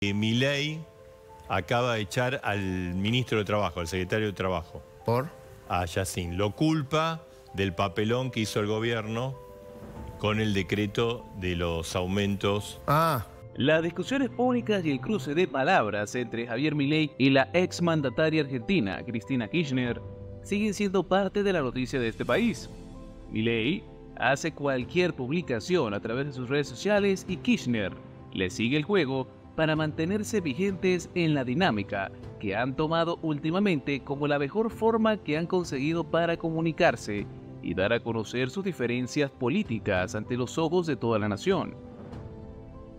Milei acaba de echar al ministro de Trabajo, al secretario de Trabajo. ¿Por? A Yassin. Lo culpa del papelón que hizo el gobierno con el decreto de los aumentos. Las discusiones públicas y el cruce de palabras entre Javier Milei y la exmandataria argentina Cristina Kirchner siguen siendo parte de la noticia de este país. Milei hace cualquier publicación a través de sus redes sociales y Kirchner le sigue el juego para mantenerse vigentes en la dinámica que han tomado últimamente como la mejor forma que han conseguido para comunicarse y dar a conocer sus diferencias políticas ante los ojos de toda la nación.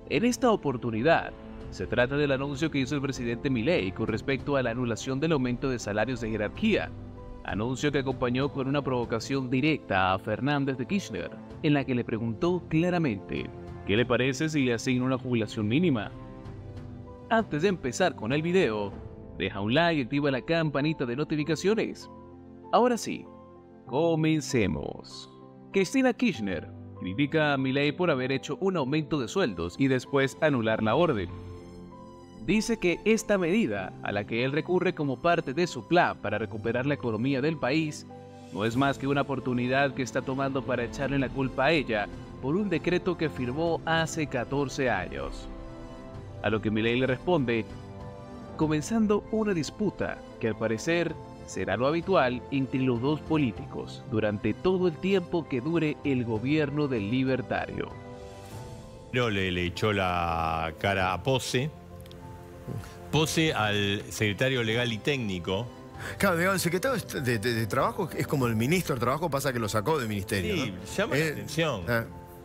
En esta oportunidad, se trata del anuncio que hizo el presidente Milei con respecto a la anulación del aumento de salarios de jerarquía, anuncio que acompañó con una provocación directa a Fernández de Kirchner, en la que le preguntó claramente, ¿qué le parece si le asigna una jubilación mínima? Antes de empezar con el video, deja un like y activa la campanita de notificaciones. Ahora sí, comencemos. Cristina Kirchner critica a Milei por haber hecho un aumento de sueldos y después anular la orden. Dice que esta medida, a la que él recurre como parte de su plan para recuperar la economía del país, no es más que una oportunidad que está tomando para echarle la culpa a ella por un decreto que firmó hace 14 años. A lo que Milei le responde, comenzando una disputa que al parecer será lo habitual entre los dos políticos durante todo el tiempo que dure el gobierno del libertario. Le echó la cara a Pose al secretario legal y técnico. Claro, digamos, el secretario de Trabajo es como el ministro de Trabajo, pasa que lo sacó del ministerio. Sí, ¿no? llama la atención.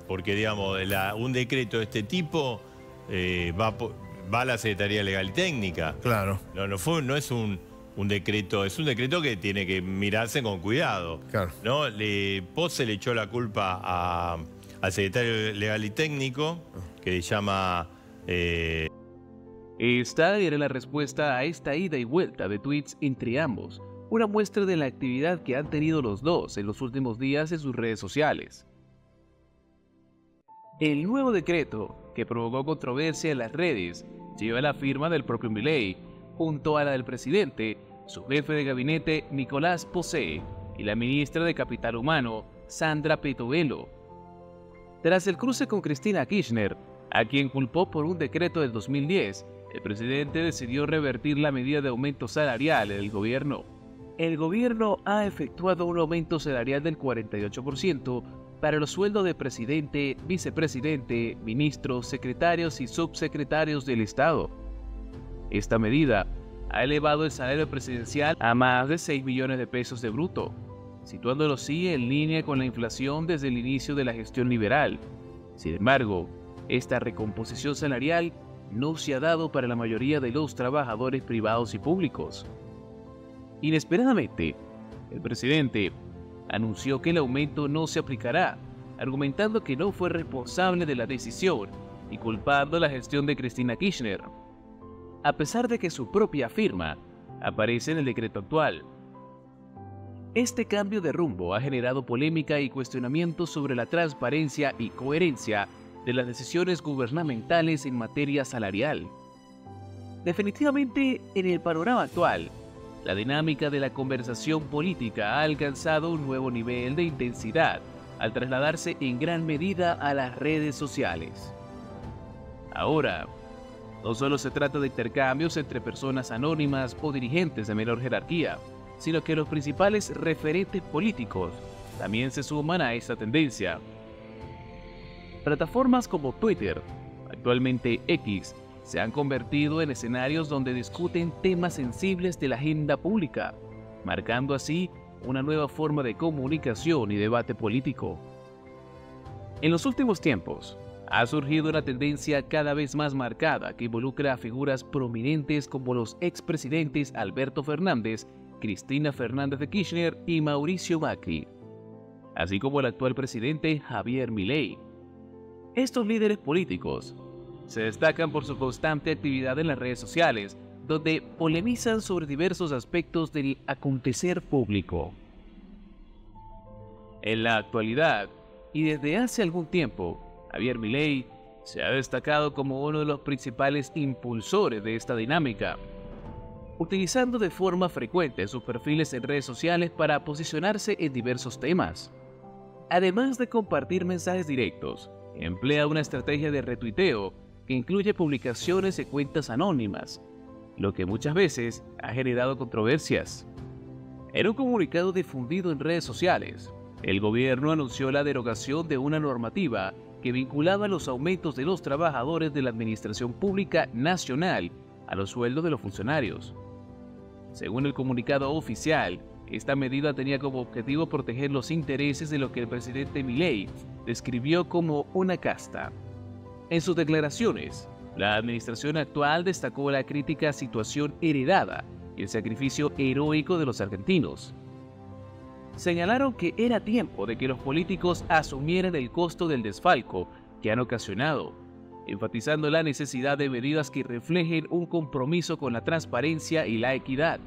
Porque, digamos, un decreto de este tipo va a la Secretaría Legal y Técnica. Claro. No es un decreto, es un decreto que tiene que mirarse con cuidado. Claro. ¿No? Pose le echó la culpa al secretario Legal y Técnico, que le llama... Esta era la respuesta a esta ida y vuelta de tweets entre ambos, una muestra de la actividad que han tenido los dos en los últimos días en sus redes sociales. El nuevo decreto, que provocó controversia en las redes, lleva la firma del propio Milei, junto a la del presidente, su jefe de gabinete Nicolás Pose y la ministra de Capital Humano, Sandra Petovelo. Tras el cruce con Cristina Kirchner, a quien culpó por un decreto del 2010, el presidente decidió revertir la medida de aumento salarial en el gobierno. El gobierno ha efectuado un aumento salarial del 48% para los sueldos de presidente, vicepresidente, ministros, secretarios y subsecretarios del Estado. Esta medida ha elevado el salario presidencial a más de 6 millones de pesos de bruto, situándolo así en línea con la inflación desde el inicio de la gestión liberal. Sin embargo, esta recomposición salarial no se ha dado para la mayoría de los trabajadores privados y públicos. Inesperadamente, el presidente anunció que el aumento no se aplicará, argumentando que no fue responsable de la decisión y culpando la gestión de Cristina Kirchner, a pesar de que su propia firma aparece en el decreto actual. Este cambio de rumbo ha generado polémica y cuestionamientos sobre la transparencia y coherencia de las decisiones gubernamentales en materia salarial. Definitivamente, en el panorama actual, la dinámica de la conversación política ha alcanzado un nuevo nivel de intensidad al trasladarse en gran medida a las redes sociales. Ahora, no solo se trata de intercambios entre personas anónimas o dirigentes de menor jerarquía, sino que los principales referentes políticos también se suman a esta tendencia. Plataformas como Twitter, actualmente X, se han convertido en escenarios donde discuten temas sensibles de la agenda pública, marcando así una nueva forma de comunicación y debate político. En los últimos tiempos, ha surgido una tendencia cada vez más marcada que involucra a figuras prominentes como los expresidentes Alberto Fernández, Cristina Fernández de Kirchner y Mauricio Macri, así como el actual presidente Javier Milei. Estos líderes políticos se destacan por su constante actividad en las redes sociales, donde polemizan sobre diversos aspectos del acontecer público. En la actualidad, y desde hace algún tiempo, Javier Milei se ha destacado como uno de los principales impulsores de esta dinámica, utilizando de forma frecuente sus perfiles en redes sociales para posicionarse en diversos temas. Además de compartir mensajes directos, emplea una estrategia de retuiteo que incluye publicaciones de cuentas anónimas, lo que muchas veces ha generado controversias. En un comunicado difundido en redes sociales, el gobierno anunció la derogación de una normativa que vinculaba los aumentos de los trabajadores de la Administración Pública Nacional a los sueldos de los funcionarios. Según el comunicado oficial, esta medida tenía como objetivo proteger los intereses de lo que el presidente Milei describió como una casta. En sus declaraciones, la administración actual destacó la crítica situación heredada y el sacrificio heroico de los argentinos. Señalaron que era tiempo de que los políticos asumieran el costo del desfalco que han ocasionado, enfatizando la necesidad de medidas que reflejen un compromiso con la transparencia y la equidad.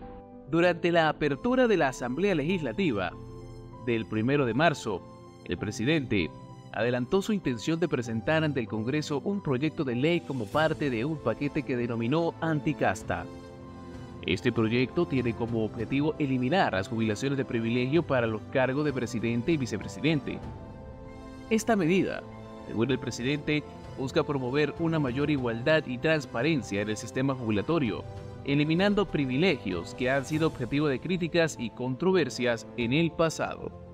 Durante la apertura de la Asamblea Legislativa del 1 de marzo, el presidente adelantó su intención de presentar ante el Congreso un proyecto de ley como parte de un paquete que denominó anticasta. Este proyecto tiene como objetivo eliminar las jubilaciones de privilegio para los cargos de presidente y vicepresidente. Esta medida, según el presidente, busca promover una mayor igualdad y transparencia en el sistema jubilatorio, eliminando privilegios que han sido objetivo de críticas y controversias en el pasado.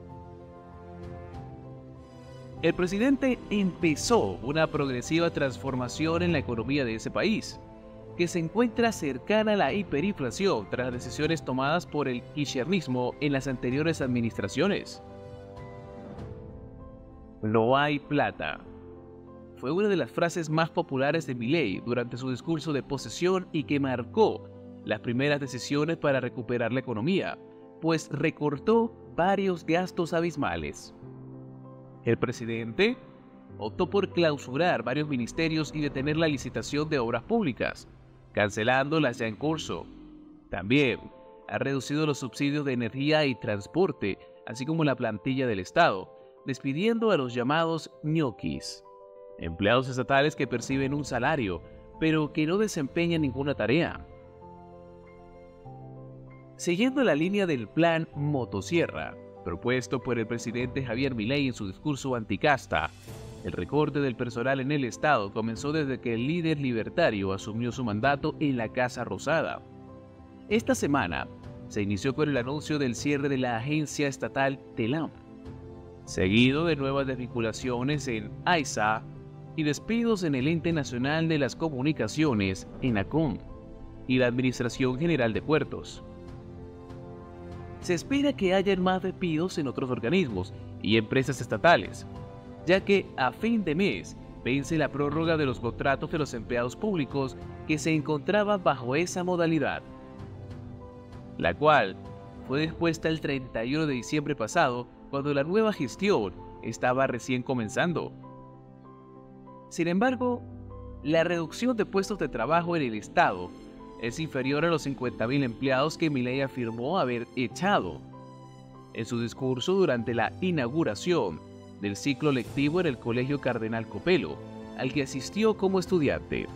El presidente empezó una progresiva transformación en la economía de ese país, que se encuentra cercana a la hiperinflación tras las decisiones tomadas por el kirchnerismo en las anteriores administraciones. No hay plata. Fue una de las frases más populares de Milei durante su discurso de posesión y que marcó las primeras decisiones para recuperar la economía, pues recortó varios gastos abismales. El presidente optó por clausurar varios ministerios y detener la licitación de obras públicas, cancelando las ya en curso. También ha reducido los subsidios de energía y transporte, así como la plantilla del Estado, despidiendo a los llamados ñoquis, empleados estatales que perciben un salario, pero que no desempeñan ninguna tarea. Siguiendo la línea del plan Motosierra, propuesto por el presidente Javier Milei en su discurso anticasta, el recorte del personal en el Estado comenzó desde que el líder libertario asumió su mandato en la Casa Rosada. Esta semana se inició con el anuncio del cierre de la agencia estatal TELAM, seguido de nuevas desvinculaciones en AISA y despidos en el Ente Nacional de las Comunicaciones, ENACOM, y la Administración General de Puertos. Se espera que haya más despidos en otros organismos y empresas estatales, ya que a fin de mes vence la prórroga de los contratos de los empleados públicos que se encontraban bajo esa modalidad, la cual fue dispuesta el 31 de diciembre pasado, cuando la nueva gestión estaba recién comenzando. Sin embargo, la reducción de puestos de trabajo en el Estado es inferior a los 50.000 empleados que Milei afirmó haber echado en su discurso durante la inauguración del ciclo lectivo en el Colegio Cardenal Copelo, al que asistió como estudiante.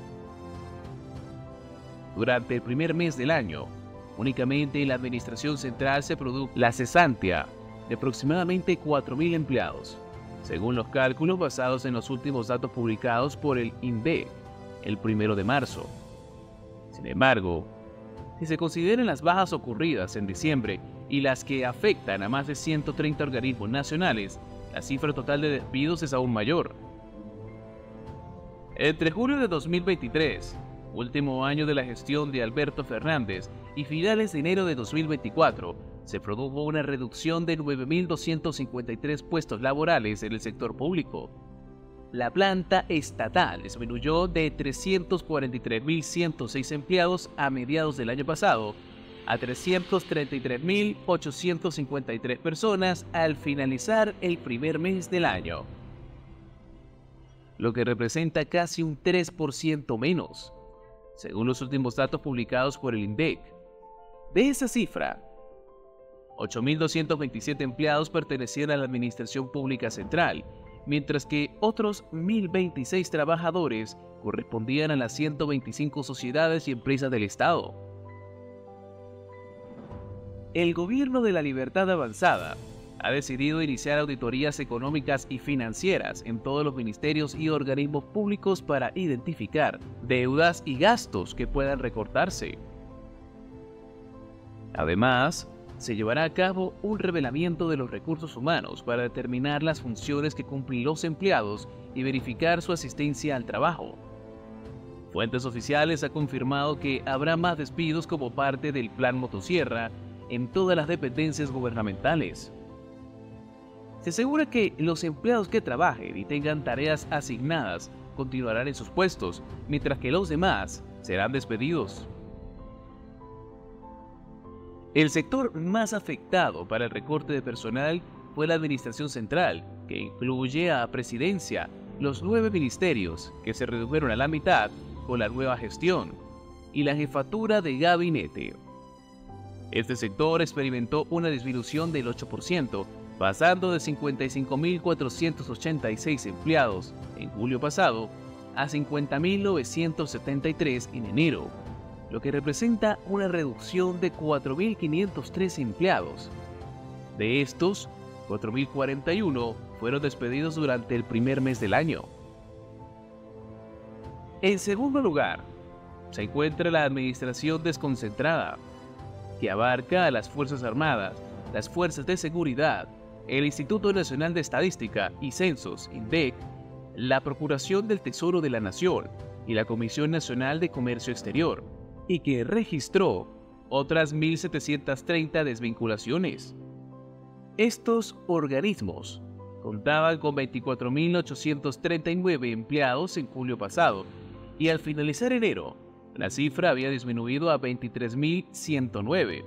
Durante el primer mes del año, únicamente en la administración central se produjo la cesantia de aproximadamente 4.000 empleados, según los cálculos basados en los últimos datos publicados por el INDEC el 1 de marzo. Sin embargo, si se consideran las bajas ocurridas en diciembre y las que afectan a más de 130 organismos nacionales, la cifra total de despidos es aún mayor. Entre julio de 2023, último año de la gestión de Alberto Fernández, y finales de enero de 2024, se produjo una reducción de 9.253 puestos laborales en el sector público. La planta estatal disminuyó de 343.106 empleados a mediados del año pasado a 333.853 personas al finalizar el primer mes del año, lo que representa casi un 3% menos, según los últimos datos publicados por el INDEC. De esa cifra, 8.227 empleados pertenecían a la Administración Pública Central mientras que otros 1.026 trabajadores correspondían a las 125 sociedades y empresas del Estado. El Gobierno de la Libertad Avanzada ha decidido iniciar auditorías económicas y financieras en todos los ministerios y organismos públicos para identificar deudas y gastos que puedan recortarse. Además, se llevará a cabo un revelamiento de los recursos humanos para determinar las funciones que cumplen los empleados y verificar su asistencia al trabajo. Fuentes oficiales han confirmado que habrá más despidos como parte del Plan Motosierra en todas las dependencias gubernamentales. Se asegura que los empleados que trabajen y tengan tareas asignadas continuarán en sus puestos, mientras que los demás serán despedidos. El sector más afectado para el recorte de personal fue la Administración Central, que incluye a Presidencia, los 9 ministerios que se redujeron a la mitad con la nueva gestión, y la Jefatura de Gabinete. Este sector experimentó una disminución del 8%, pasando de 55.486 empleados en julio pasado a 50.973 en enero, lo que representa una reducción de 4.503 empleados. De estos, 4.041 fueron despedidos durante el primer mes del año. En segundo lugar, se encuentra la Administración Desconcentrada, que abarca a las Fuerzas Armadas, las Fuerzas de Seguridad, el Instituto Nacional de Estadística y Censos, INDEC, la Procuración del Tesoro de la Nación y la Comisión Nacional de Comercio Exterior, y que registró otras 1.730 desvinculaciones. Estos organismos contaban con 24.839 empleados en julio pasado, y al finalizar enero, la cifra había disminuido a 23.109,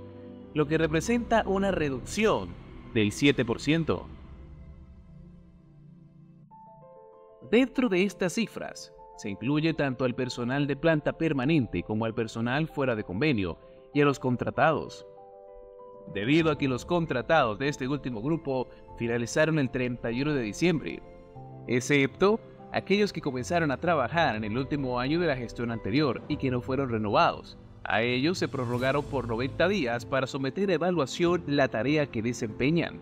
lo que representa una reducción del 7%. Dentro de estas cifras, se incluye tanto al personal de planta permanente como al personal fuera de convenio y a los contratados. Debido a que los contratados de este último grupo finalizaron el 31 de diciembre, excepto aquellos que comenzaron a trabajar en el último año de la gestión anterior y que no fueron renovados. A ellos se prorrogaron por 90 días para someter a evaluación la tarea que desempeñan.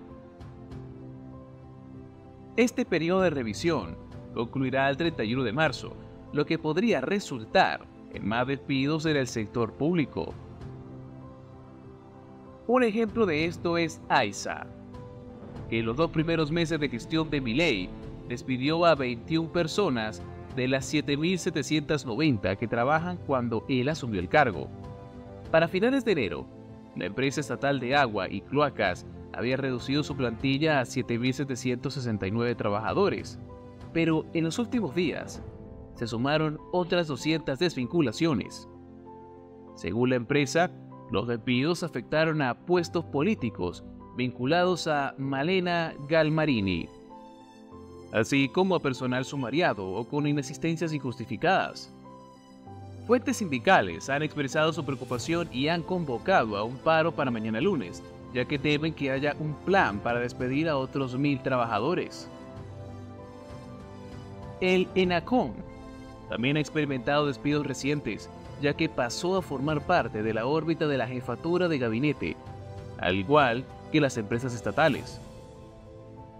Este periodo de revisión concluirá el 31 de marzo, lo que podría resultar en más despidos en el sector público. Un ejemplo de esto es AISA, que en los 2 primeros meses de gestión de Milei despidió a 21 personas de las 7.790 que trabajan cuando él asumió el cargo. Para finales de enero, la empresa estatal de agua y cloacas había reducido su plantilla a 7.769 trabajadores, pero en los últimos días se sumaron otras 200 desvinculaciones. Según la empresa, los despidos afectaron a puestos políticos vinculados a Malena Galmarini, así como a personal sumariado o con inasistencias injustificadas. Fuentes sindicales han expresado su preocupación y han convocado a un paro para mañana lunes, ya que temen que haya un plan para despedir a otros 1.000 trabajadores. El ENACOM también ha experimentado despidos recientes, ya que pasó a formar parte de la órbita de la Jefatura de Gabinete, al igual que las empresas estatales.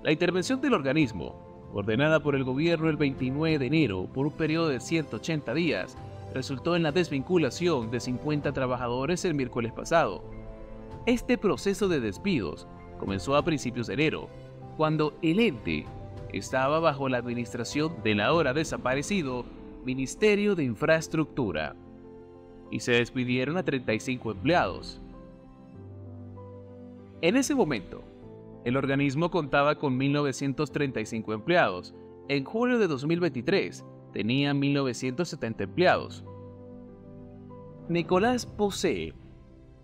La intervención del organismo, ordenada por el gobierno el 29 de enero por un periodo de 180 días, resultó en la desvinculación de 50 trabajadores el miércoles pasado. Este proceso de despidos comenzó a principios de enero, cuando el ente estaba bajo la administración del ahora desaparecido Ministerio de Infraestructura, y se despidieron a 35 empleados. En ese momento, el organismo contaba con 1.935 empleados. En julio de 2023 tenía 1.970 empleados. Nicolás Posse,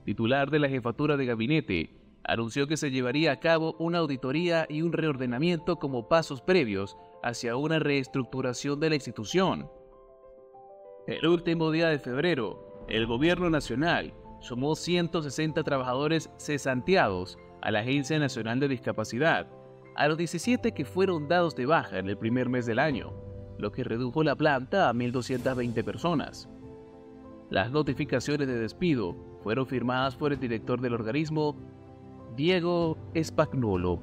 titular de la Jefatura de Gabinete, anunció que se llevaría a cabo una auditoría y un reordenamiento como pasos previos hacia una reestructuración de la institución. El último día de febrero, el Gobierno Nacional sumó 160 trabajadores cesanteados a la Agencia Nacional de Discapacidad, a los 17 que fueron dados de baja en el primer mes del año, lo que redujo la planta a 1.220 personas. Las notificaciones de despido fueron firmadas por el director del organismo, Diego Spagnuolo,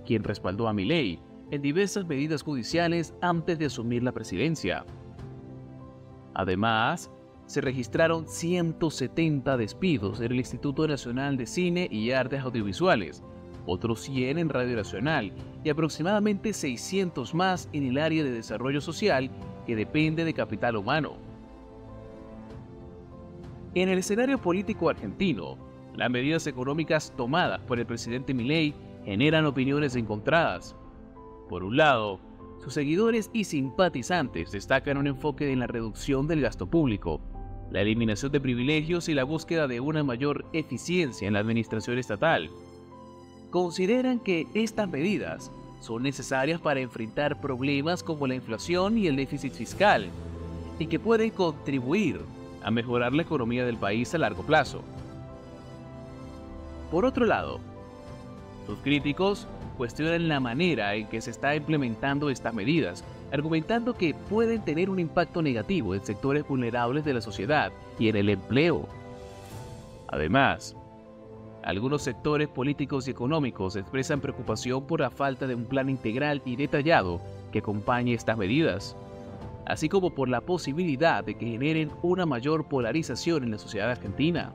quien respaldó a Milei en diversas medidas judiciales antes de asumir la presidencia. Además, se registraron 170 despidos en el Instituto Nacional de Cine y Artes Audiovisuales, otros 100 en Radio Nacional y aproximadamente 600 más en el área de desarrollo social que depende de capital humano. En el escenario político argentino, las medidas económicas tomadas por el presidente Milei generan opiniones encontradas. Por un lado, sus seguidores y simpatizantes destacan un enfoque en la reducción del gasto público, la eliminación de privilegios y la búsqueda de una mayor eficiencia en la administración estatal. Consideran que estas medidas son necesarias para enfrentar problemas como la inflación y el déficit fiscal, y que pueden contribuir a mejorar la economía del país a largo plazo. Por otro lado, sus críticos cuestionan la manera en que se está implementando estas medidas, argumentando que pueden tener un impacto negativo en sectores vulnerables de la sociedad y en el empleo. Además, algunos sectores políticos y económicos expresan preocupación por la falta de un plan integral y detallado que acompañe estas medidas, así como por la posibilidad de que generen una mayor polarización en la sociedad argentina.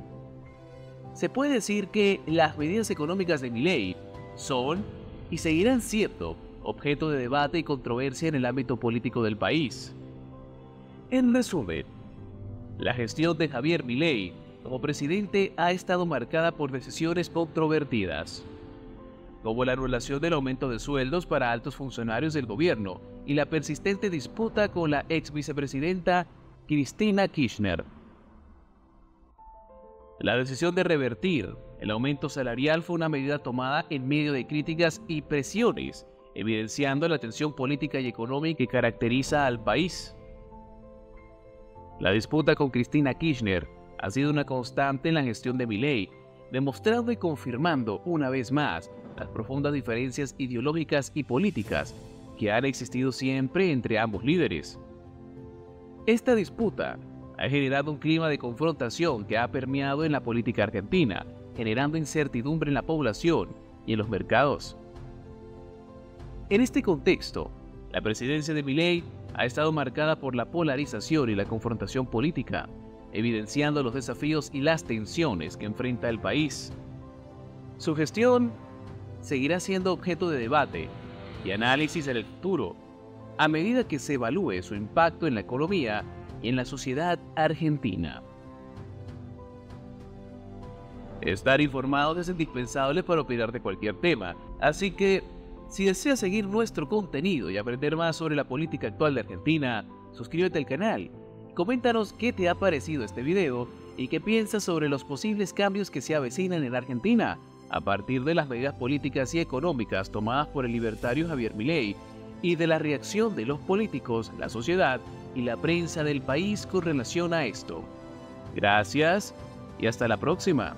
Se puede decir que las medidas económicas de Milei son y seguirán siendo objeto de debate y controversia en el ámbito político del país. En resumen, la gestión de Javier Milei como presidente ha estado marcada por decisiones controvertidas, como la anulación del aumento de sueldos para altos funcionarios del gobierno y la persistente disputa con la ex vicepresidenta Cristina Kirchner. La decisión de revertir el aumento salarial fue una medida tomada en medio de críticas y presiones, evidenciando la tensión política y económica que caracteriza al país. La disputa con Cristina Kirchner ha sido una constante en la gestión de Milei, demostrando y confirmando una vez más las profundas diferencias ideológicas y políticas que han existido siempre entre ambos líderes. Esta disputa ha generado un clima de confrontación que ha permeado en la política argentina, generando incertidumbre en la población y en los mercados. En este contexto, la presidencia de Milei ha estado marcada por la polarización y la confrontación política, evidenciando los desafíos y las tensiones que enfrenta el país. Su gestión seguirá siendo objeto de debate y análisis en el futuro, a medida que se evalúe su impacto en la economía y en la sociedad argentina. Estar informado es indispensable para opinar de cualquier tema, así que si deseas seguir nuestro contenido y aprender más sobre la política actual de Argentina, suscríbete al canal, coméntanos qué te ha parecido este video y qué piensas sobre los posibles cambios que se avecinan en Argentina a partir de las medidas políticas y económicas tomadas por el libertario Javier Milei y de la reacción de los políticos, la sociedad y la prensa del país con relación a esto. Gracias y hasta la próxima.